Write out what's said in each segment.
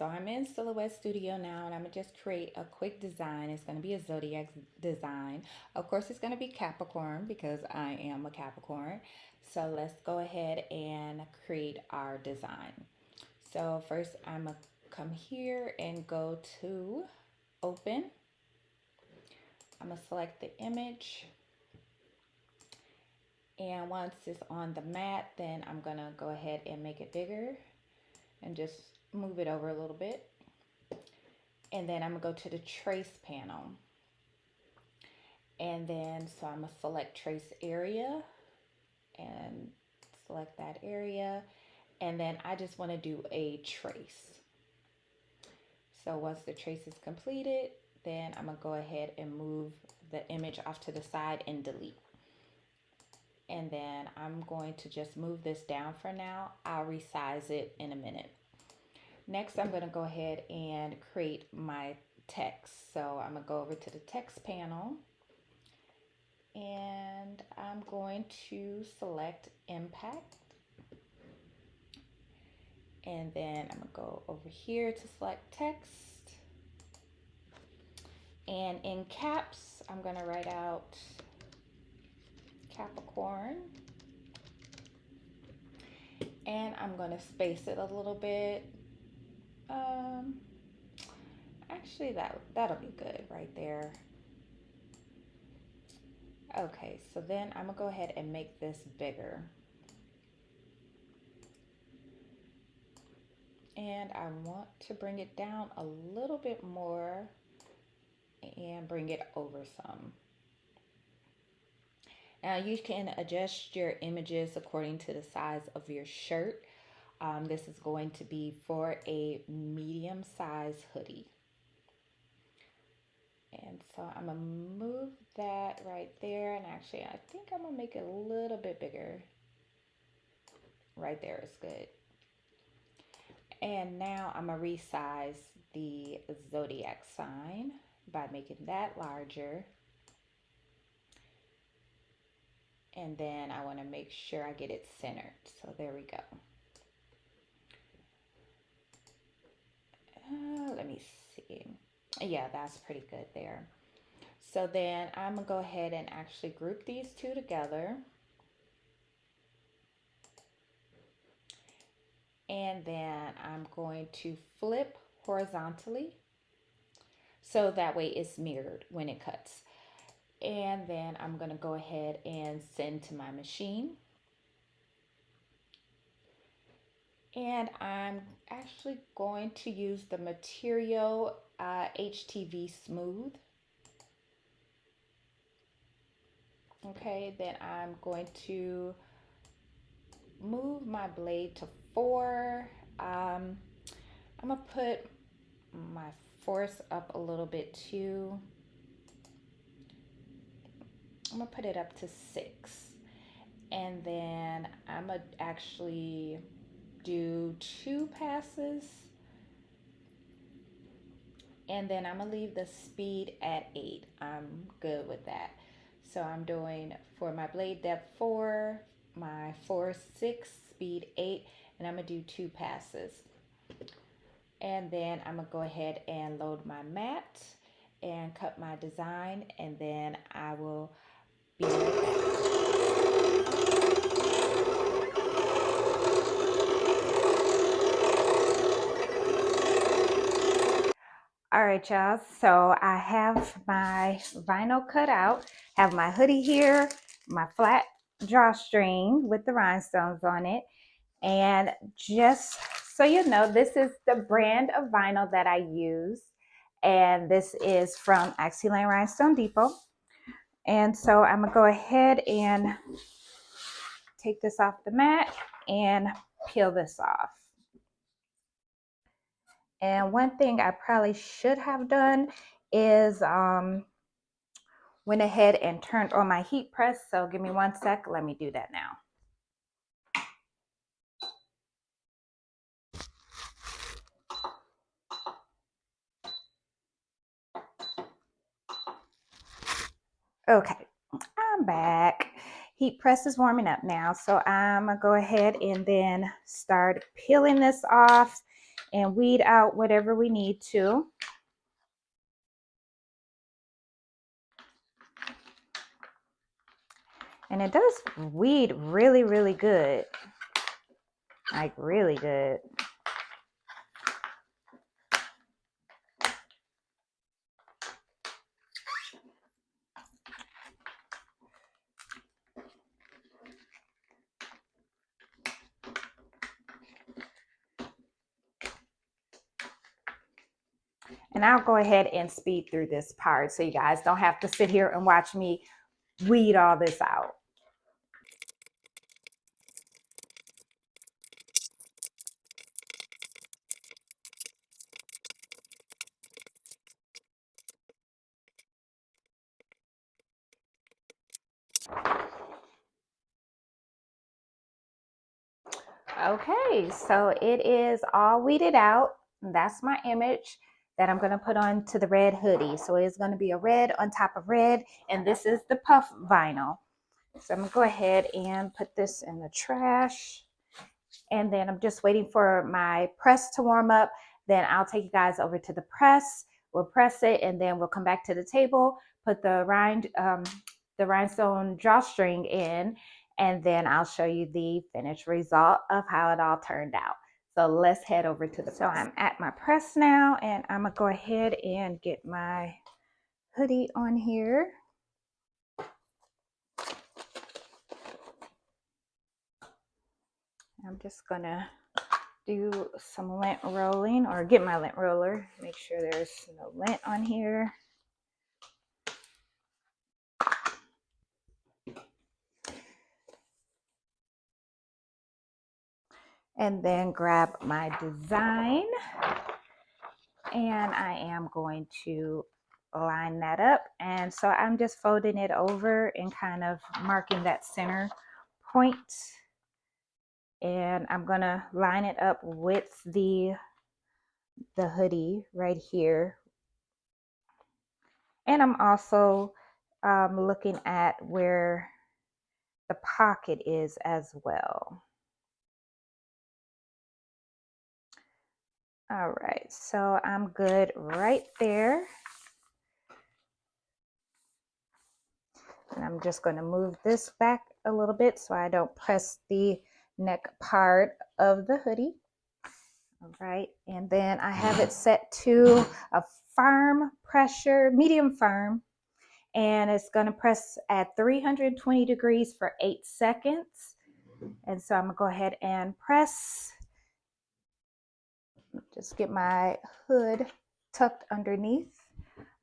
so I'm in Silhouette Studio now, and I'm gonna just create a quick design. It's gonna be a zodiac design. Of course, it's gonna be Capricorn because I am a Capricorn. So let's go ahead and create our design. So first, I'm gonna come here and go to Open. I'm gonna select the image. And once it's on the mat, then I'm gonna go ahead and make it bigger and just move it over a little bit. And then I'm gonna go to the trace panel. And then, so I'm gonna select trace area and select that area. And then I just wanna do a trace. So once the trace is completed, then I'm gonna go ahead and move the image off to the side and delete. And then I'm going to just move this down for now. I'll resize it in a minute. Next, I'm going to go ahead and create my text. So I'm going to go over to the text panel, and I'm going to select impact. And then I'm going to go over here to select text. And in caps, I'm going to write out Capricorn, and I'm going to space it a little bit. Actually, that'll be good right there. Okay, so then I'm gonna go ahead and make this bigger, and I want to bring it down a little bit more and bring it over some. Now you can adjust your images according to the size of your shirt. This is going to be for a medium size hoodie. And so I'm gonna move that right there. And actually, I think I'm gonna make it a little bit bigger. Right there is good. And now I'm gonna resize the zodiac sign by making that larger. And then I want to make sure I get it centered. So there we go. Let me see. Yeah, that's pretty good there. So then I'm going to go ahead and actually group these two together. And then I'm going to flip horizontally, so that way it's mirrored when it cuts. And then I'm going to go ahead and send to my machine. And I'm actually going to use the material HTV Smooth. Okay, then I'm going to move my blade to 4. I'm going to put my force up a little bit too. I'm going to put it up to 6. And then I'm going to actually do 2 passes. And then I'm going to leave the speed at 8. I'm good with that. So I'm doing, for my blade depth 4, my force 6, speed 8, and I'm going to do 2 passes. And then I'm going to go ahead and load my mat and cut my design, and then I will be right back. All right, y'all, so I have my vinyl cut out, have my hoodie here, my flat drawstring with the rhinestones on it. And just so you know, this is the brand of vinyl that I use. And this is from Axiland Rhinestone Depot. And so I'm gonna go ahead and take this off the mat and peel this off. And one thing I probably should have done is went ahead and turned on my heat press. So give me 1 sec. Let me do that now. Okay, I'm back. Heat press is warming up now. So I'm gonna go ahead and then start peeling this off. and weed out whatever we need to. And it does weed really, really good. Like really good. And I'll go ahead and speed through this part so you guys don't have to sit here and watch me weed all this out. Okay, so it is all weeded out. That's my image that I'm going to put on to the red hoodie. So it's going to be a red on top of red, and this is the puff vinyl. So I'm going to go ahead and put this in the trash. And then I'm just waiting for my press to warm up. Then I'll take you guys over to the press. We'll press it, and then we'll come back to the table, put the rhinestone drawstring in, and then I'll show you the finished result of how it all turned out. So let's head over to the press. So I'm at my press now, and I'm gonna go ahead and get my hoodie on here. I'm just gonna do some lint rolling, or get my lint roller, make sure there's no lint on here. And then grab my design, and I am going to line that up. And so I'm just folding it over and kind of marking that center point. And I'm gonna line it up with the hoodie right here. And I'm also looking at where the pocket is as well. All right, so I'm good right there. And I'm just going to move this back a little bit so I don't press the neck part of the hoodie. All right, and then I have it set to a firm pressure, medium firm, and it's going to press at 320 degrees for 8 seconds. And so I'm going to go ahead and press. Just get my hood tucked underneath.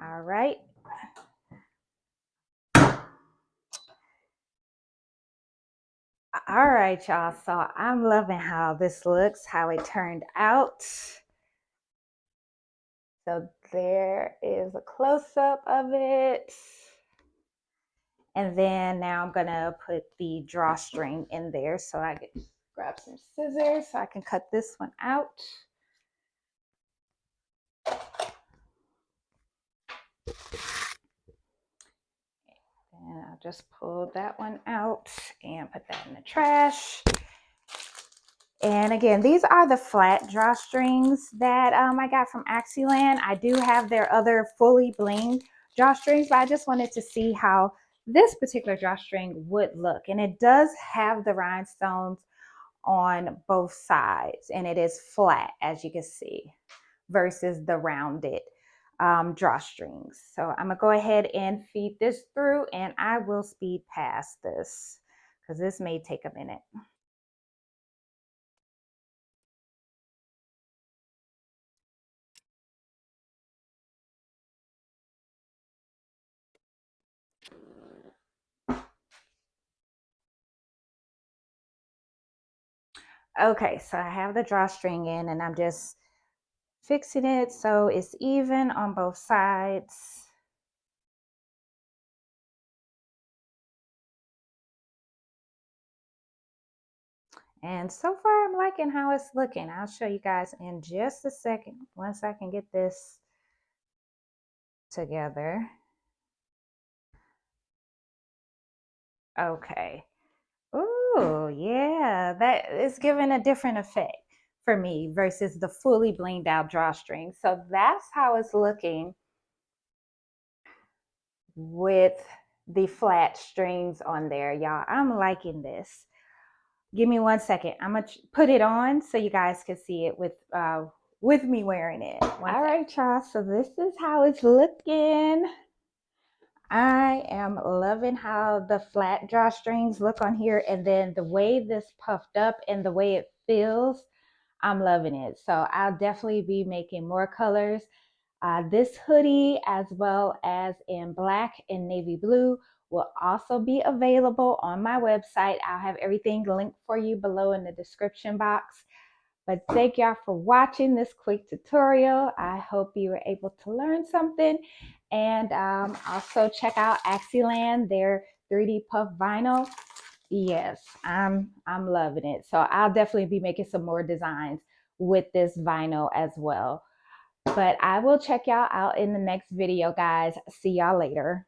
All right. All right, y'all. So I'm loving how this looks, how it turned out. So there is a close-up of it. And then now I'm gonna put the drawstring in there. So I can grab some scissors so I can cut this one out. And I'll just pull that one out and put that in the trash. And again, these are the flat drawstrings that I got from Axiland. I do have their other fully blinged drawstrings, but I just wanted to see how this particular drawstring would look. And it does have the rhinestones on both sides, and it is flat, as you can see, versus the rounded drawstrings. So I'm gonna go ahead and feed this through, and I will speed past this because this may take a minute. Okay, so I have the drawstring in, and I'm just fixing it so it's even on both sides. And so far I'm liking how it's looking. I'll show you guys in just a second once I can get this together. Okay. Ooh, yeah, that is giving a different effect. for me versus the fully blinged out drawstring. So that's how it's looking with the flat strings on there, y'all. I'm liking this. Give me 1 second. I'm gonna put it on so you guys can see it with me wearing it. All right, y'all. So this is how it's looking. I am loving how the flat drawstrings look on here, and then the way this puffed up and the way it feels, I'm loving it. So I'll definitely be making more colors. This hoodie, as well as in black and navy blue, will also be available on my website. I'll have everything linked for you below in the description box. But thank y'all for watching this quick tutorial. I hope you were able to learn something. And also check out Axiland, their 3D puff vinyl. Yes, I'm loving it. So I'll definitely be making some more designs with this vinyl as well. But I will check y'all out in the next video, guys. See y'all later.